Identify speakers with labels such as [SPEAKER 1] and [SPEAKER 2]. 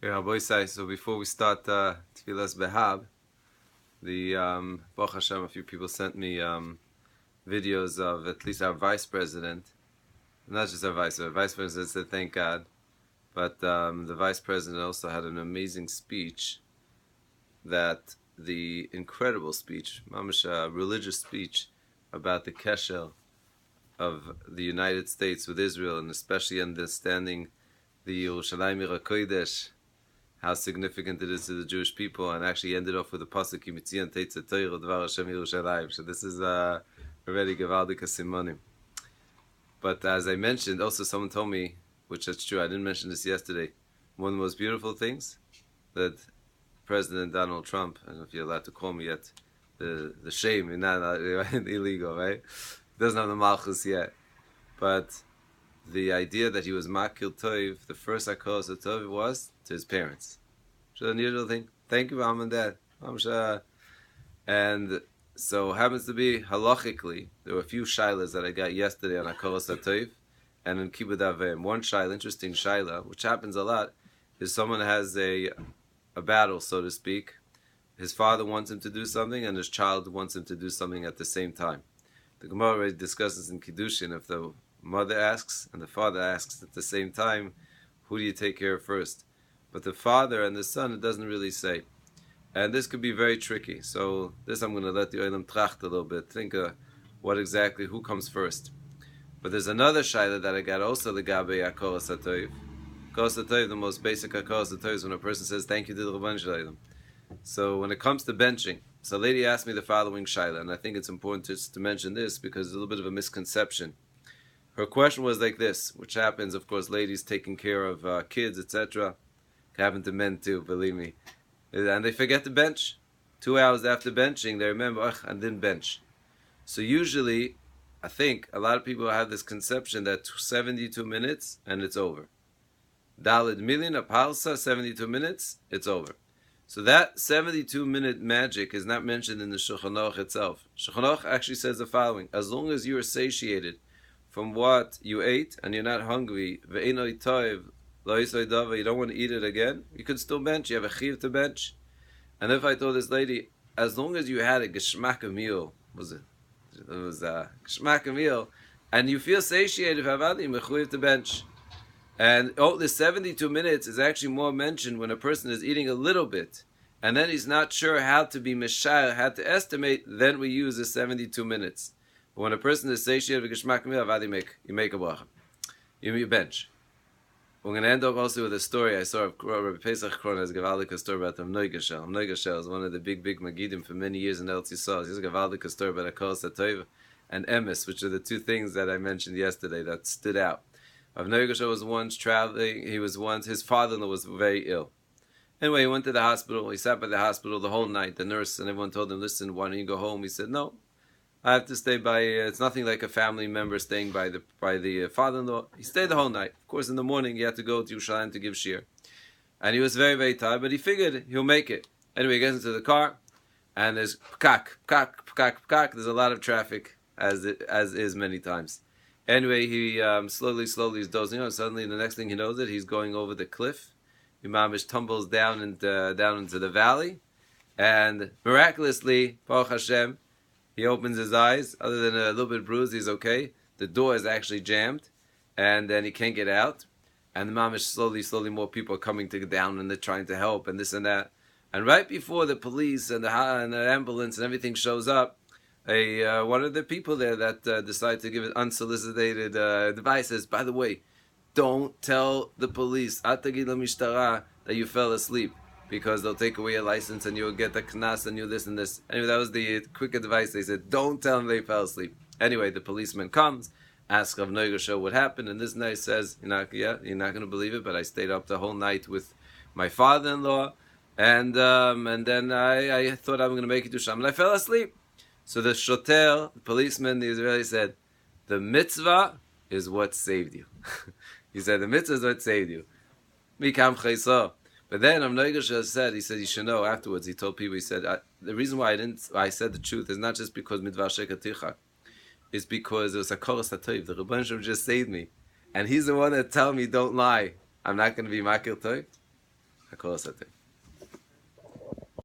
[SPEAKER 1] Okay, Rabbi say, so before we start Tfilas Behab, the Baruch Hashem, a few people sent me videos of at least our vice president, not just our vice president said thank God, but the vice president also had an amazing speech, that the incredible speech, mamash, religious speech about the kesher of the United States with Israel, and especially understanding the Yerushalayim Kodesh, how significant it is to the Jewish people, and actually ended off with a pasuk Yimitzian Teitze Torah Dvar Hashem Yerushalayim. So this is already Gevaldik Simonim. But as I mentioned, also someone told me, which is true, I didn't mention this yesterday, one of the most beautiful things that President Donald Trump, I don't know if you're allowed to call me yet, the shame, you're not illegal, right? Doesn't have the malchus yet, but the idea that he was makil toiv, the first hakaras of toiv was to his parents. Which is an unusual thing. Thank you, mom and dad. And so happens to be halachically, there were a few shilas that I got yesterday on hakaras toiv and in kibbud avim. One shaila, interesting shaila, which happens a lot, is someone has a battle, so to speak. His father wants him to do something, and his child wants him to do something at the same time. The Gemara already discusses in Kiddushin, if the mother asks and the father asks at the same time, who do you take care of first? But the father and the son, it doesn't really say. And this could be very tricky. So this I'm going to let the Olam tracht a little bit. Think who comes first. But there's another shaila that I got also, the Gabe Hakaras hatov. Hakaras hatov, the most basic Hakaras hatov is when a person says thank you to the Rabban Shalom. So when it comes to benching, so a lady asked me the following shaila, and I think it's important to mention this because there's a little bit of a misconception. Her question was like this, which happens, of course, ladies taking care of kids, etc. Happen to men too, believe me. And they forget to bench. 2 hours after benching, they remember, I didn't bench. So usually, I think a lot of people have this conception that 72 minutes and it's over. Dalid million, a palsa, 72 minutes, it's over. So that 72-minute magic is not mentioned in the Shulchan Aruch itself. Shulchan Aruch actually says the following: as long as you are satiated from what you ate and you're not hungry, you don't want to eat it again, you could still bench. You have a chiv to bench. And if I told this lady, as long as you had a geschmack meal, it was a geschmack meal, and you feel satiated, you to bench. And the 72 minutes is actually more mentioned when a person is eating a little bit, and then he's not sure how to be meshayach, how to estimate, then we use the 72 minutes. But when a person is satiated with geschmack meal, you make a bracha. You bench. We're going to end up also with a story I saw of Rabbi Pesach Coren has a story about Amnoigashel. Amnoigashel is one of the big Magidim for many years in Eretz Yisrael. He's a story about Hakaras hatov and emes, which are the two things that I mentioned yesterday that stood out. Avnoigashel was once traveling. His father-in-law was very ill. Anyway, he went to the hospital. He sat by the hospital the whole night. The nurse and everyone told him, listen, why don't you go home? He said, no, I have to stay by, it's nothing like a family member staying by the father-in-law. He stayed the whole night. Of course, in the morning, he had to go to Yerushalayim to give shir. And he was very, very tired, but he figured he'll make it. Anyway, he gets into the car, and there's pkak, pkak, pkak, pkak. There's a lot of traffic, as is many times. Anyway, he slowly is dozing on. Suddenly, the next thing he knows he's going over the cliff. Imamish tumbles down into the valley, and miraculously, Baruch Hashem, he opens his eyes. Other than a little bit bruised, he's okay. The door is actually jammed, and then he can't get out. And the mamish slowly, more people are coming to get down, and they're trying to help, and this and that. And right before the police and the ambulance and everything shows up, one of the people there that decided to give it unsolicited advice says, by the way, don't tell the police that you fell asleep, because they'll take away your license and you'll get the knas and you this and this. Anyway, that was the quick advice. They said, don't tell them they fell asleep. Anyway, the policeman comes, asks Rav Noiger what happened, and this night says, you're not going to believe it, but I stayed up the whole night with my father-in-law, and then I thought I was going to make it to Sham, and I fell asleep. So the shoter, the policeman, the Israeli said, the mitzvah is what saved you. He said, the mitzvah is what saved you. Mikam chayso. But then Amnoigash said, you should know afterwards, he told people, he said, the reason why I said the truth is not just because midvar shekaticha, it's because it was Hakaras hatov. The Rabban Shem just saved me. And he's the one that told me, don't lie. I'm not going to be makil toiv. Hakaras hatov.